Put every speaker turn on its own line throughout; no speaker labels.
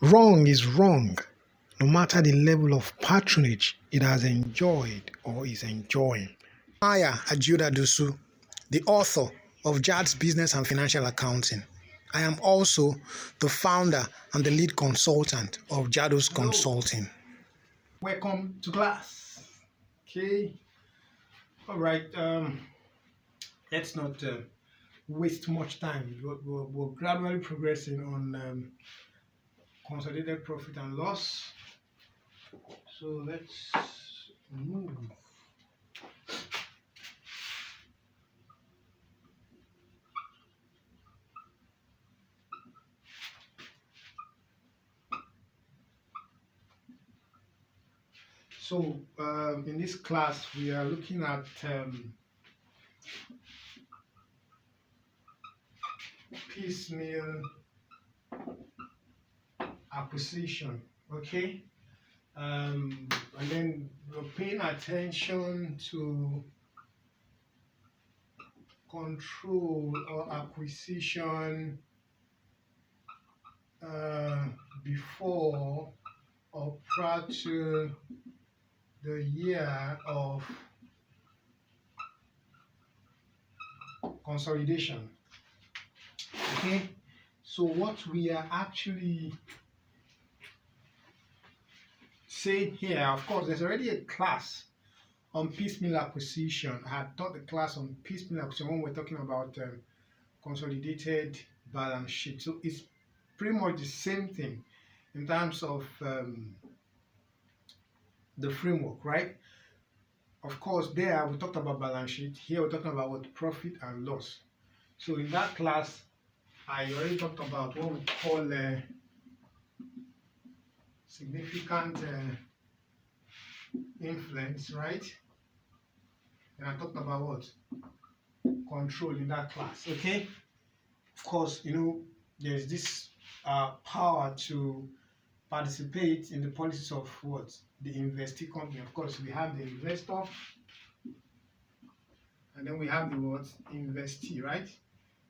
Wrong is wrong, no matter the level of patronage it has enjoyed or is enjoying. Maya Ajuda Dusu, the author of Jad's Business and Financial Accounting. I am also the founder and the lead consultant of Jado's Consulting. Welcome to class. Okay, all right. Let's not waste much time. We're gradually progressing on consolidated profit and loss. So let's move. So in this class, we are looking at piecemeal acquisition. Okay, and then we're paying attention to control or acquisition before or prior to the year of consolidation. Okay, so what we are actually saying here, of course, there's already a class on piecemeal acquisition. I had taught the class on piecemeal acquisition when we're talking about consolidated balance sheet. So it's pretty much the same thing in terms of the framework, right? Of course, there we talked about balance sheet. Here we're talking about what profit and loss. So in that class, I already talked about what we call significant influence, right? And I talked about what? Control in that class, okay? Of course, there's this power to participate in the policies of what? The investee company. Of course, we have the investor, and then we have the what? Investee, right?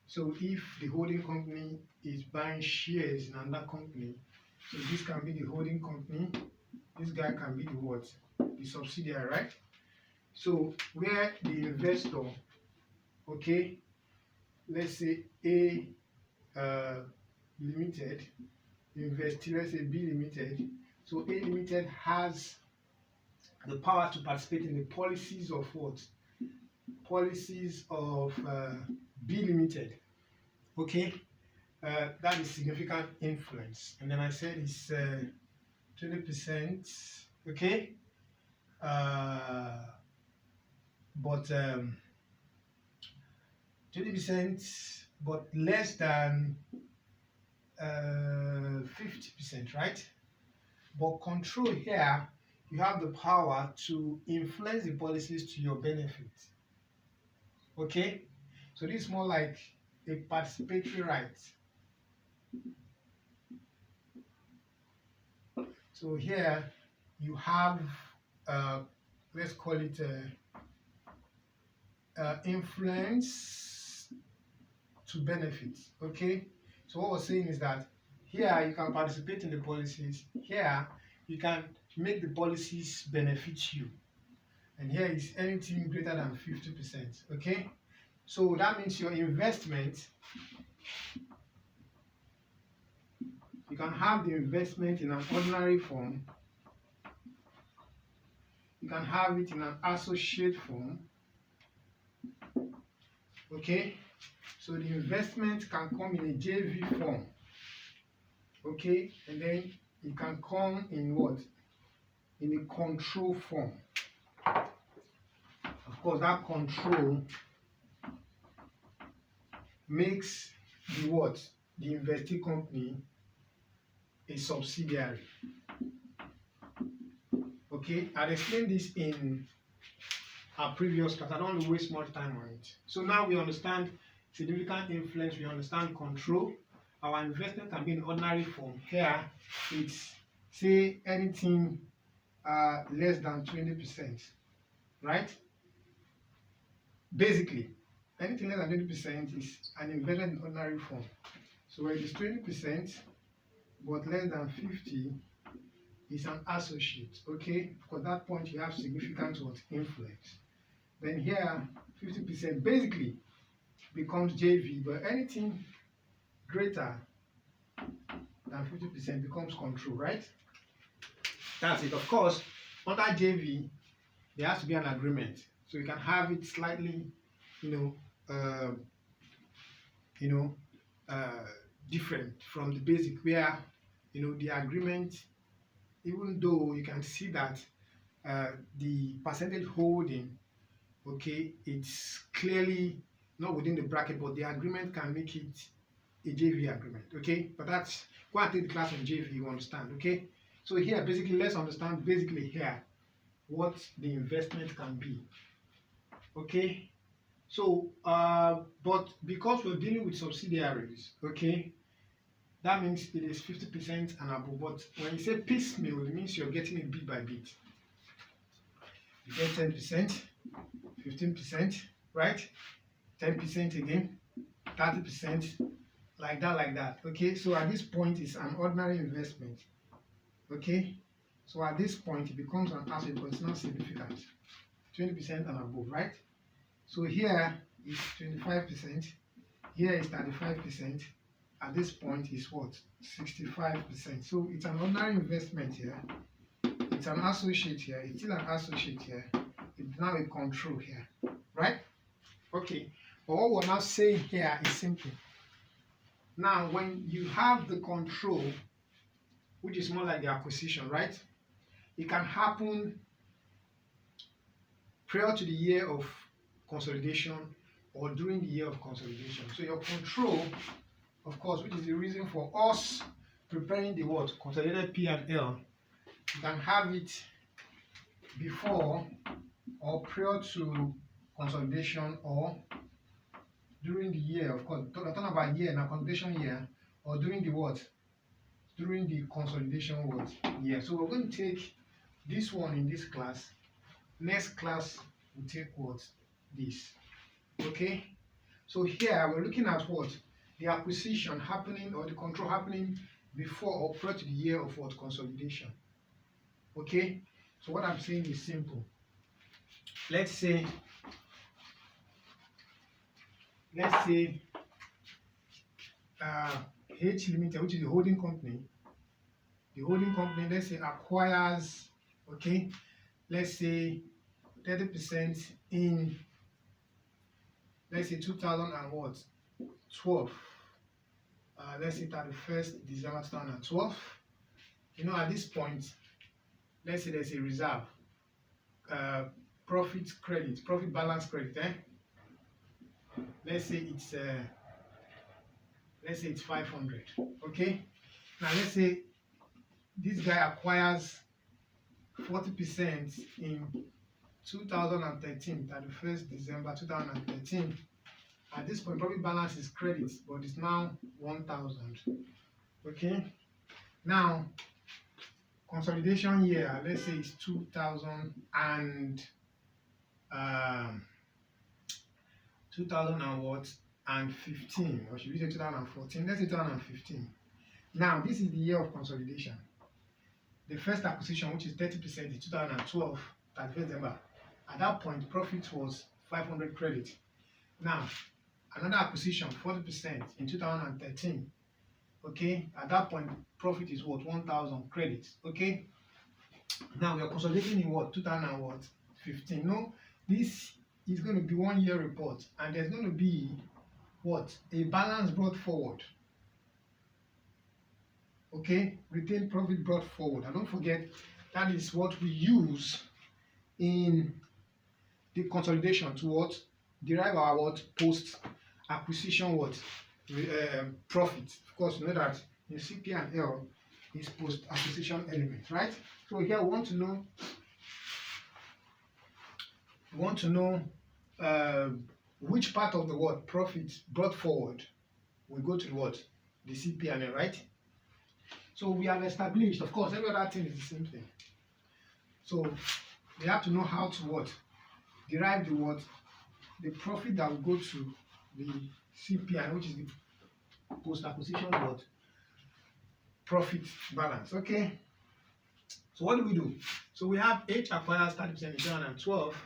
So if the holding company is buying shares in another company, so this can be the holding company, this guy can be the what? The subsidiary, right? So where the investor, okay, let's say A Limited, investee, let's say B Limited. So A Limited has the power to participate in the policies of what? Policies of B Limited. Okay, that is significant influence. And then I said it's 20%. Okay, but 20%, but less than 50%, right? But control here, you have the power to influence the policies to your benefit. Okay, so this is more like a participatory right. So here you have, let's call it influence to benefit. Okay, so what we're saying is that here you can participate in the policies. Here you can make the policies benefit you. And here is anything greater than 50%. Okay, so that means your investment, you can have the investment in an ordinary form, you can have it in an associate form. Okay, so the investment can come in a JV form. Okay, and then it can come in what? In a control form. Of course, that control makes the what? The investee company a subsidiary. Okay, I'll explain this in our previous class. I don't want to waste much time on it. So now we understand significant influence, we understand control. Our investment can be in ordinary form. Here, it's say anything less than 20%, right? Basically, anything less than 20% is an investment in ordinary form. So when it is 20%, but less than 50 is an associate. Okay, because that point you have significant what influence. Then here 50% basically becomes JV, but anything greater than 50% becomes control, right? That's it. Of course, under JV, there has to be an agreement. So you can have it slightly, you know, uh, you know, uh, different from the basic, where the agreement, even though you can see that the percentage holding, okay, it's clearly not within the bracket, but the agreement can make it a JV agreement, okay? But that's, go and take the class on JV, you understand, okay? So here, basically, let's understand basically here what the investment can be, okay? So, but because we're dealing with subsidiaries, okay, that means it is 50% and above. But when you say piecemeal, it means you're getting it bit by bit. You get 10%, 15%, right? 10% again, 30%, like that. Okay, so at this point, it's an ordinary investment. Okay, so at this point, it becomes an asset, but it's not significant. 20% and above, right? So here is 25%, here is 35%. At this point is what? 65%. So it's an ordinary investment here. It's an associate here. It's still an associate here. It's now a control here, right? Okay. But what we're now saying here is simple. Now, when you have the control, which is more like the acquisition, right? It can happen prior to the year of consolidation or during the year of consolidation. So your control, of course, which is the reason for us preparing the what? Consolidated P&L. You can have it before or prior to consolidation or during the year, of course. Talking about year now, consolidation year, or during the what? During the consolidation what? Year. So we're going to take this one in this class. Next class we'll take what? This. Okay? So here we're looking at what? The acquisition happening or the control happening before or prior to the year of what? Consolidation. Okay? So what I'm saying is simple. Let's say H Limited, which is the holding company, let's say acquires, okay, let's say 30% in, let's say 2012. Let's say 31st December 2012. At this point, let's say there's a reserve, profit balance credit. Let's say it's 500. Okay. Now let's say this guy acquires 40% in 2013, 31st December 2013. At this point, profit balance is credit, but it's now 1,000. Okay. Now, consolidation year, let's say it's 2015, or should we say 2014? Let's say 2015. Now, this is the year of consolidation. The first acquisition, which is 30% in 2012, 31st December. At that point, profit was 500 credit. Now, another acquisition, 40% in 2013. Okay, at that point, profit is what? 1,000 credits. Okay, now we are consolidating in what? 2015. No, this is going to be 1 year report, and there's going to be what? A balance brought forward. Okay, retained profit brought forward. And don't forget, that is what we use in the consolidation to what? Derive our what? Post acquisition what? Profit. Of course, you know that in CP&L is post acquisition element, right? So here we want to know which part of the word profit brought forward. We go to what? The CP&L, right? So we have established, of course, every other thing is the same thing. So we have to know how to what? Derive the what? The profit that will go to the CPI, which is the post-acquisition what? profit balance. Okay. So what do? So we have H acquires 30% in 2012.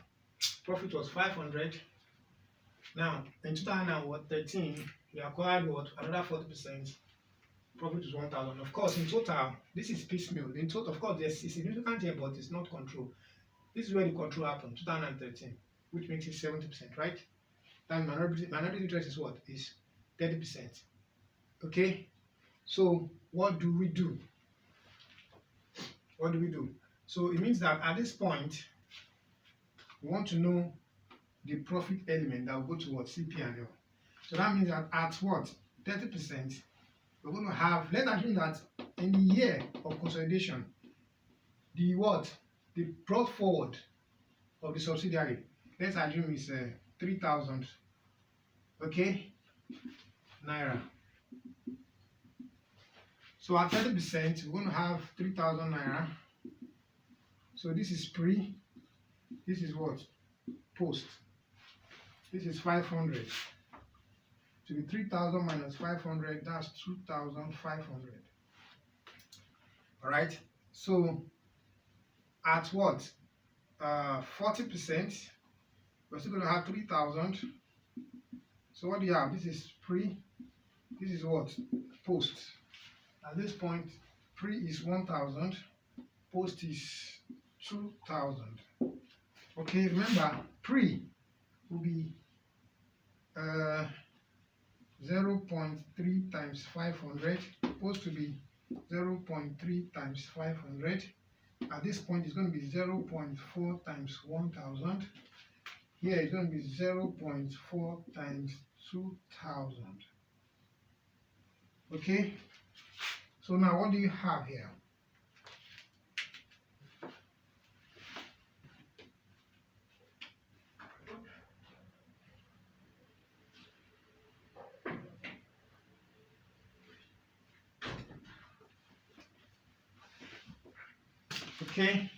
Profit was 500. Now in 2013, we acquired what? Another 40%. Profit is 1,000. Of course, in total, this is piecemeal. In total, of course, there's a significant here, but it's not control. This is where the control happened, 2013, which makes it 70%, right? Then minority interest is what? Is 30%. Okay? So what do we do? What do we do? So it means that at this point, we want to know the profit element that will go to what? CP and L. So that means that at what? 30%, we're going to have, let's assume that in the year of consolidation, the what? The brought forward of the subsidiary, let's assume is 3,000, okay, naira. So at 30%, we're going to have 3,000 naira. So this is pre, this is what? Post. This is 500. To be 3,000 minus 500, that's 2,500. All right. So at what? 40%, we're still going to have 3,000. So what do you have? This is pre. This is what? Post. At this point, pre is 1,000. Post is 2,000. Okay, remember, pre will be 0.3 times 500. Post to be 0.3 times 500. At this point, it's going to be 0.4 times 1,000. Here, it's going to be 0.4 times 2,000. Okay? So now, what do you have here? Okay?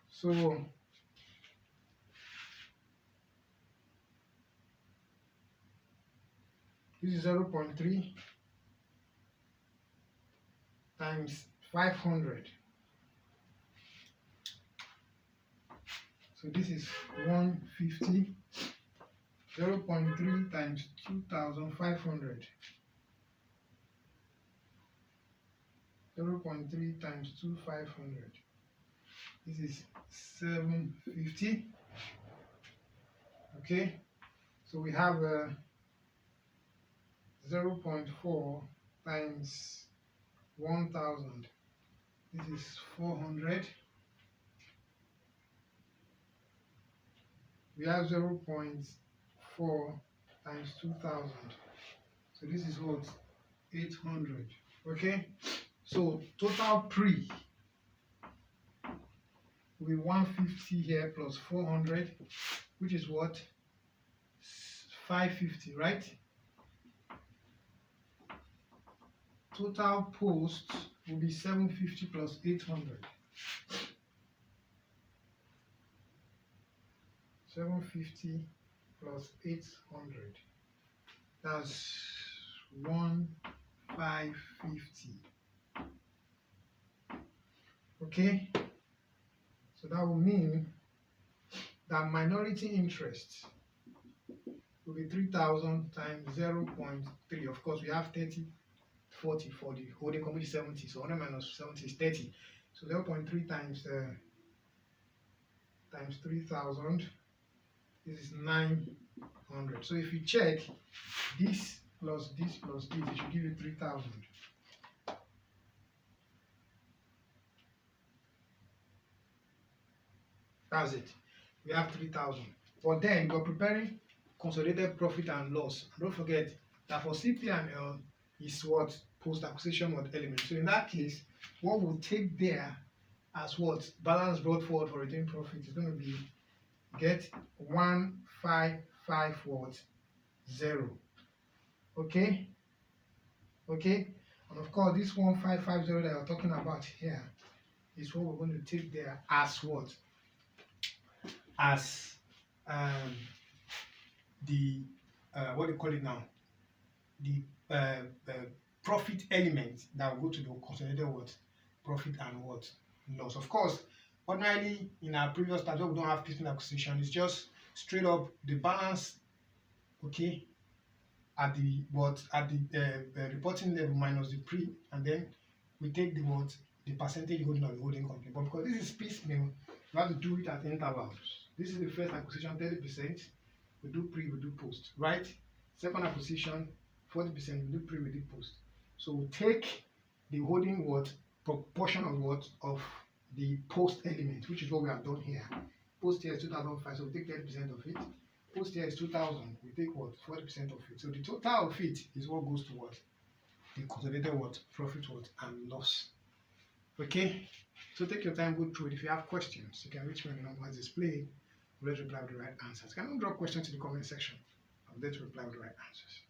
So, this is 0.3 times 500. So this is 150. 0.3 times 2,500. 0.3 times 2,500. This is 750. Okay. So we have 0.4 times 1,000. This is 400. We have 0.4 times 2,000. So this is what? 800. Okay. So total pre will be 150 here plus 400, which is what? 550, right? Total post will be 750 plus 800. 750 plus 800. That's 1,550. Okay? So that will mean that minority interest will be 3,000 times 0.3. Of course, we have 30, 40 for the holding company 70. So 100 minus 70 is 30. So 0.3 times 3,000. This is 900. So if you check this plus this plus this, it should give you 3,000. That's it. We have 3,000. But then we're preparing consolidated profit and loss. And don't forget that for CP and L is what? Post-acquisition what element. So in that case, what we'll take there as what? Balance brought forward for retained profit is going to be get 1,550. Okay? Okay? And of course, this 1,550 that we're talking about here is what we're going to take there as what? As the what do you call it now? The profit element that will go to the consolidated what? Profit and what? Loss. Of course, ordinarily in our previous class, we don't have piecemeal acquisition. It's just straight up the balance, okay, at the reporting level minus the pre, and then we take the what? The percentage holding of the holding company. But because this is piecemeal, you have to do it at intervals. This is the first acquisition, 30%. We do pre, we do post, right? Second acquisition, 40%, we do pre, we do post. So we take the holding what? Proportion of what? Of the post element, which is what we have done here. Post here is 2005, so we take 30% of it. Post here is 2000, we take what? 40% of it. So the total of it is what goes to what? The consolidated what? Profit what? And loss. Okay? So take your time, go through it. If you have questions, you can reach me on the number as displayed. Let's reply with the right answers. Can you drop questions in the comment section? I'm there to reply with the right answers.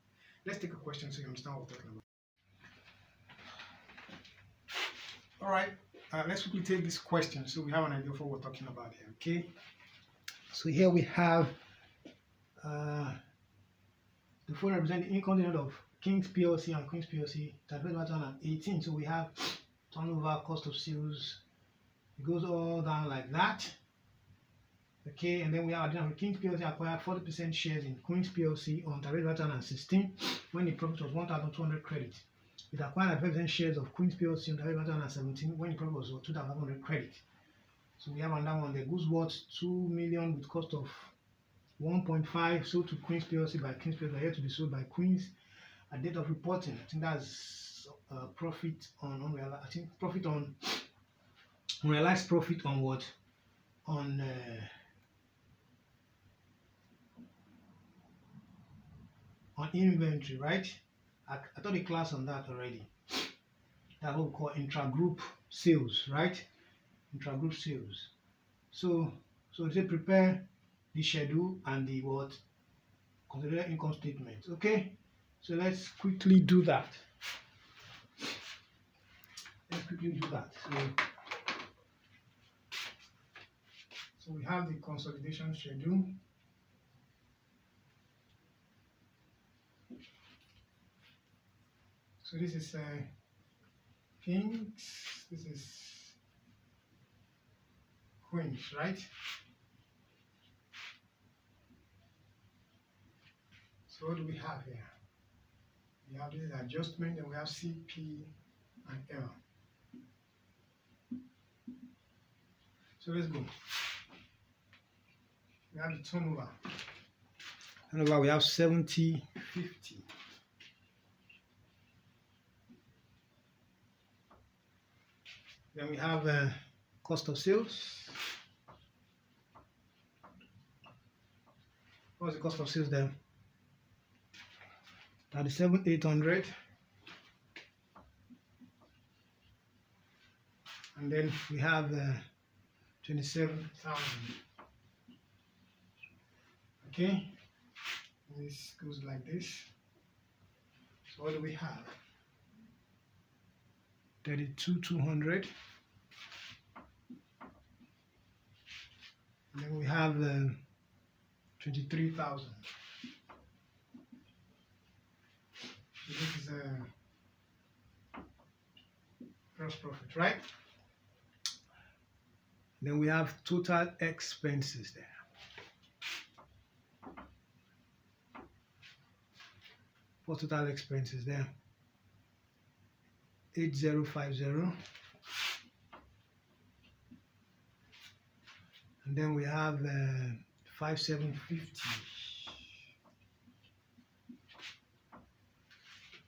Let's take a question so you understand what we're talking about. All right, let's quickly take this question so we have an idea of what we're talking about here. Okay, so here we have the phone representing income of Kings PLC and Queens PLC, 2018. So we have turnover, cost of sales. It goes all down like that. Okay, and then we have Kings PLC acquired 40% shares in Queens PLC on 2016 when the profit was 1,200 credit. It acquired 5% shares of Queens PLC on 2017 when the profit was 2,500 credit. So we have another one that goes worth 2 million with cost of 1.5 sold to Queens PLC by Queens PLC, here to be sold by Queens at date of reporting. I think that's profit on unrealized. I think profit on unrealized profit on what? On inventory, right? I taught a class on that already. That's what we call intra-group sales, right? Intra-group sales. So they prepare the schedule and the what? Consolidated income statement. Okay? So let's quickly do that. So we have the consolidation schedule. So this is Kings, this is Queens, right? So what do we have here? We have this adjustment, and we have CP and L. So let's go. We have the turnover. Turnover, we have 70, 50. Then we have cost of sales. What's the cost of sales then? 37,800. And then we have 27,000. Okay, this goes like this. So what do we have? 32,200. And then we have 23,000. So this is gross profit, right? Then we have total expenses there. What's total expenses there? 8050. And then we have 5750.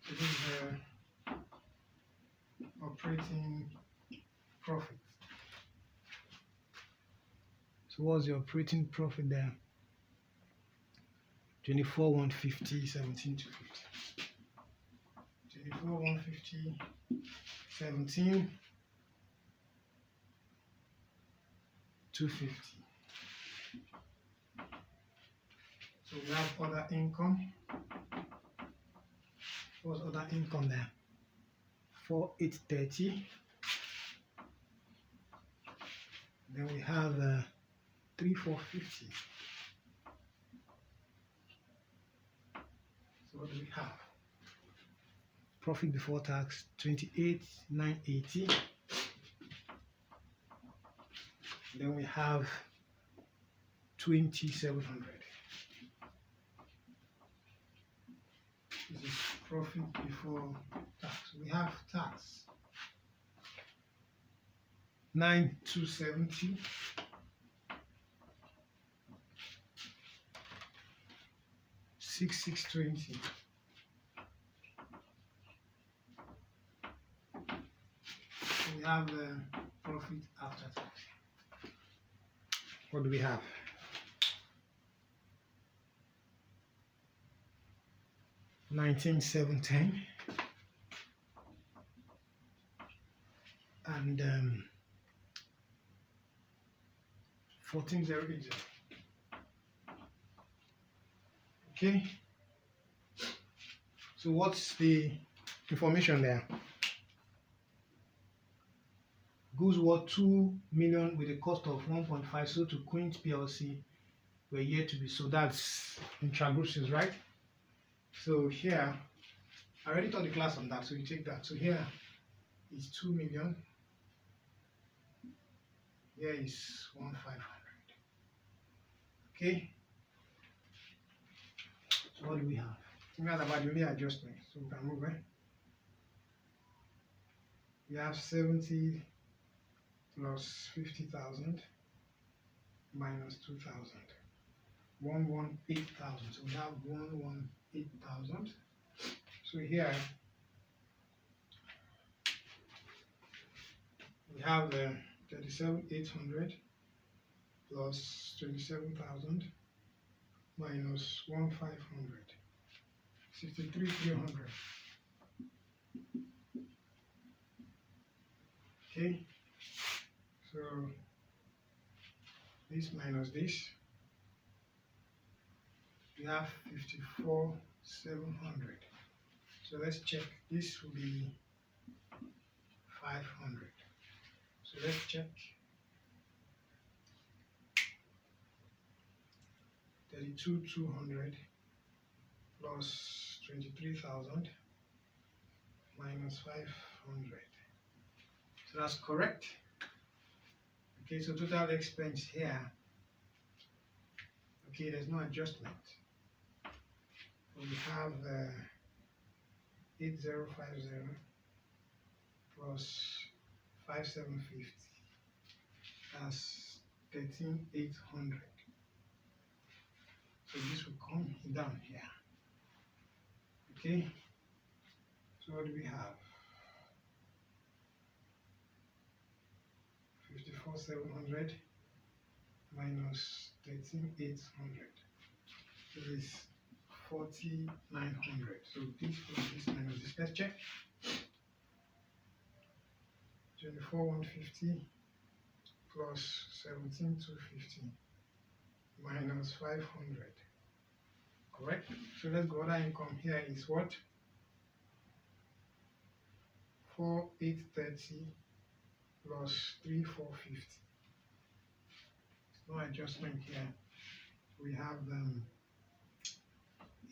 So this is operating profit. So what's the operating profit there? 24,150, 17,250. 24,150, 17, 250. So we have other income. What's other income there? 4,830. Then we have 3,450. So what do we have? Profit before tax 28,980. Then we have 2,700. This is profit before tax. We have tax 9,270. Six 20. We have profit after tax. What do we have? $19,710 and 14,080. Okay. So what's the information there? Goods worth 2 million with a cost of 1.5 sold to Quint PLC were yet to be sold. That's intragroup sales, right? So here, I already taught the class on that, so you take that. So here is 2 million. Here is 1,500. Okay. So what do we have? We have about the only adjustment. So we can move it. We have 70 plus 50,000 minus 2,000. 118,000. So we have 118,000. So here we have 37,800 plus 27,000 minus 1,500. 63,300. Okay. So this minus this, we have 54,700. So let's check. This will be 500. So let's check. 32,200 plus 23,000 minus 500. So that's correct. Okay, so total expense here. Okay, there's no adjustment. We have 8,050 plus 5,750. That's 13,800. So this will come down here. Okay. So what do we have? 54,700 minus 13,800. So this is 4,900. So this plus this minus this. Let's check. 24,150 plus 17,250 minus 500. Correct? So let's go. Other income here is what? 4,830 plus 3,450. No adjustment here. We have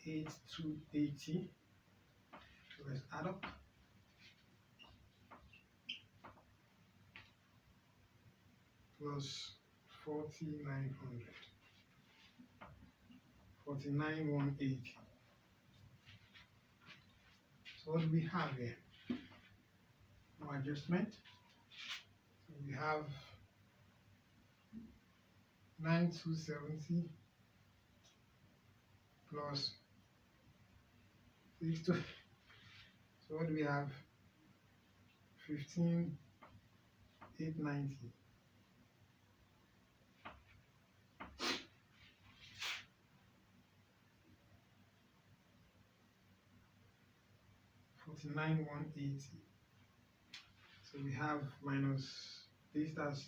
8,280. So let's add up. Plus 4,900. 49,180. So what do we have here? No adjustment. So we have 9,270 plus 6. So what do we have? 15,890. $49,180. So we have minus this, that's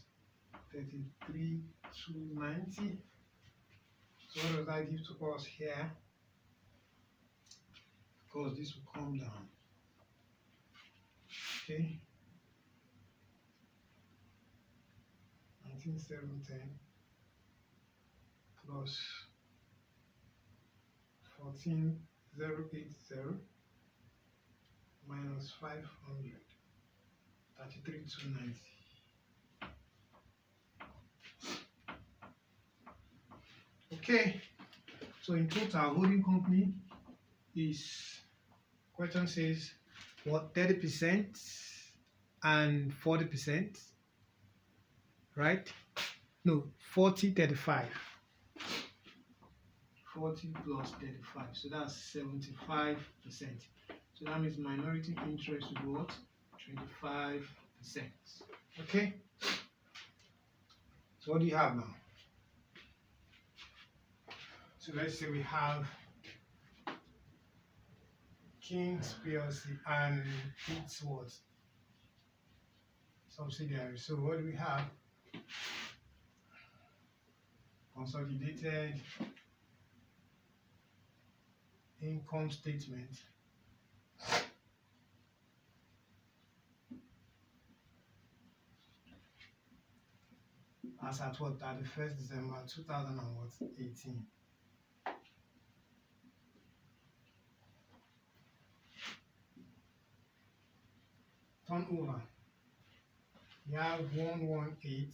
33,290. So what does that give to us here? Because this will come down. Okay. 19,710 plus 14,080 minus 500, 33,290. Okay, so in total, holding company is, question says, what, 30% and 40%, right? No, 40, 35. 40 plus 35, so that's 75%. So that means minority interest is what? 25%. Okay? So what do you have now? So let's say we have King's PLC and its what? Subsidiary. So what do we have? Consolidated income statement. As at what? 31st December 2018. Turnover. We have 118.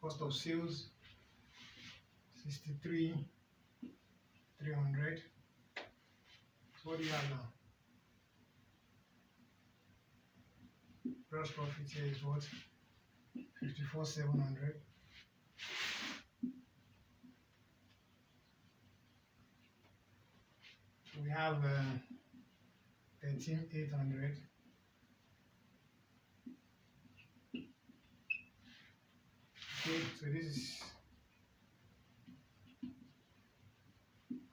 Cost of sales 63,300. So what do you have now? Gross profit here is what? 54,700. We have 13,800. Okay, so this is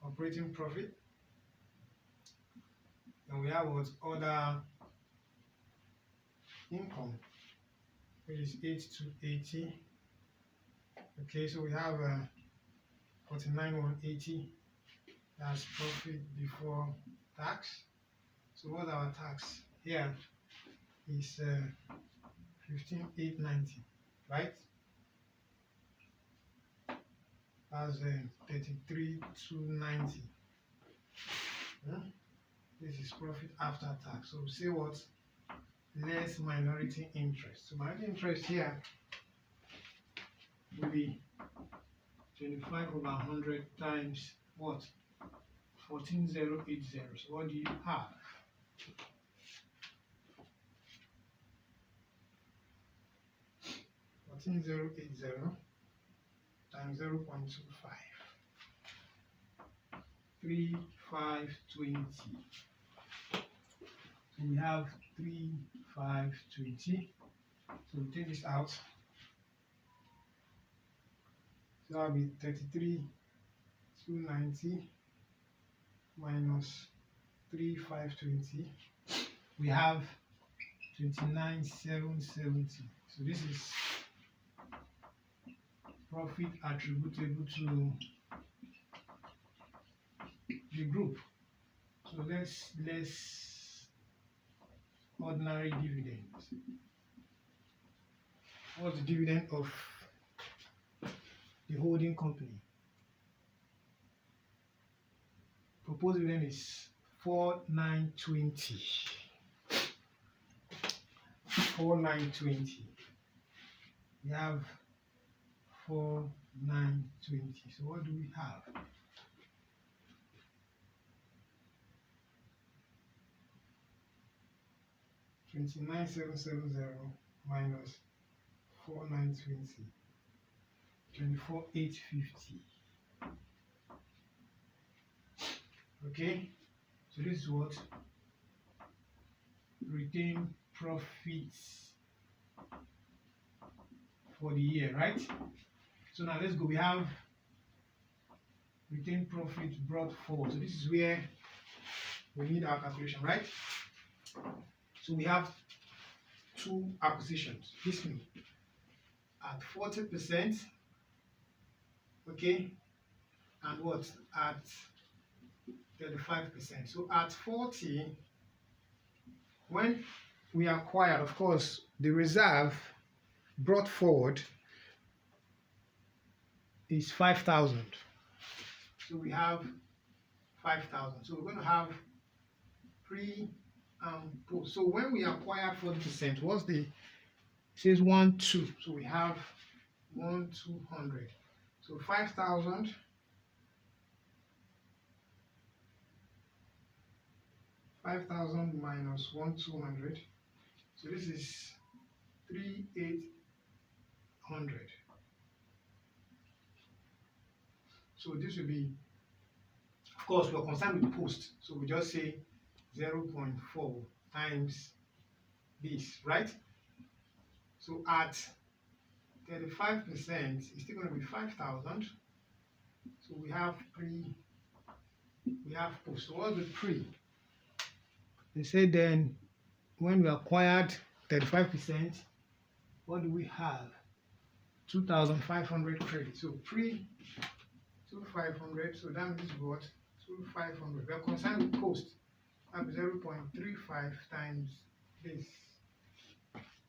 operating profit. Then we have what? Other income, which is 8,280. Okay, so we have 49,180. That's profit before tax. So what our tax here is 15,890, right? That's 33,290. This is profit after tax. So say what? Less minority interest. So minority interest here will be 25 over 100 times what? 14,080. So what do you have? 14,080 times 0.25. 3,520. So we have 3,520. So we take this out. So that will be 33,290 minus 3,520. We have 29,770. So this is profit attributable to the group. So let's ordinary dividends. What's the dividend of the holding company? Proposed dividend is 4,920. 4,920. We have 4,920. So what do we have? $29,770 minus 4,920. 24,850. Okay, so this is what retained profits for the year, right? So now let's go. We have retained profit brought forward. So this is where we need our calculation, right? So we have two acquisitions. Piecemeal at 40%, okay, and what? At 35%. So at 40, when we acquired, of course, the reserve brought forward is 5,000. So we have 5,000. So we're going to have pre and post. So when we acquire 40%, what's the, it says 1, 2. So we have 1, 200. So 5,000 minus 1, 200. So this is 3,800. So this will be, of course, we're concerned with post. So we just say 0.4 times this, right? So at 35%, it's still going to be 5,000. So we have pre, we have post. So what's the pre? They say then when we acquired 35%, what do we have? 2,500 credit. So pre 2,500. So that means what? 2,500. We are concerned with post. Have 0.35 times this.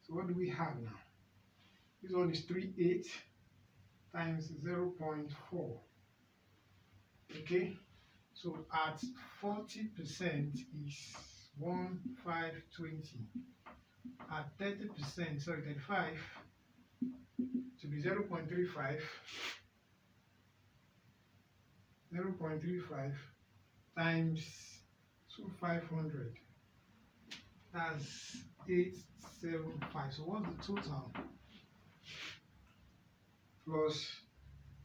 So what do we have now? This one is 38 times 0.4. Okay, so at 40% is 1,520. At 30%, sorry, 35 to be 0.35. 0.35 times 2,500. That's 875. So what's the total? Plus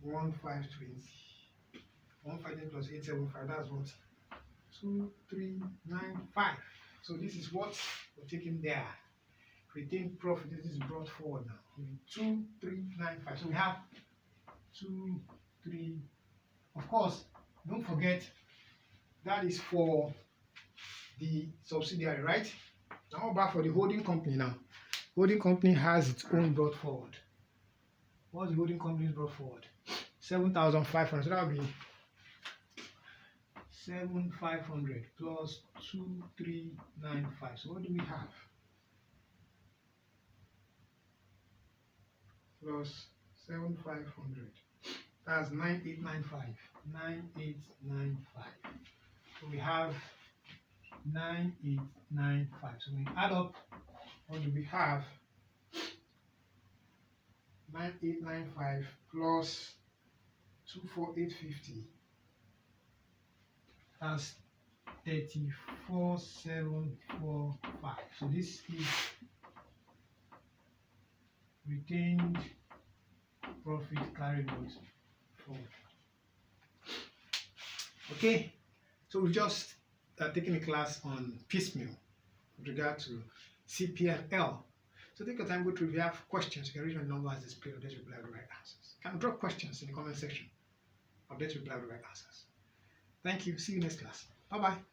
1,520. 1,520 plus 875. That's what? 2,395. So this is what we're taking there. Retained profit. This is brought forward now. 2,395. So we have 2, 3. Of course, don't forget that is for the subsidiary, right? Now back for the holding company now. Holding company has its own brought forward. What's the holding company's brought forward? 7,500. So that will be 7,500 plus 2,395. So what do we have? Plus 7,500. That's 9,895. 9,895. So we have 9,895. So we add up, what do we have? 9,895 plus 24,850. That's 34,745. So this is retained profit carried forward. Okay, so we just taken a class on piecemeal with regard to CPL. So take your time, go through. If you have questions, you can reach my number as displayed, or just reply with the right answers. You can drop questions in the comment section. I'll just reply with the right answers. Thank you. See you next class. Bye-bye.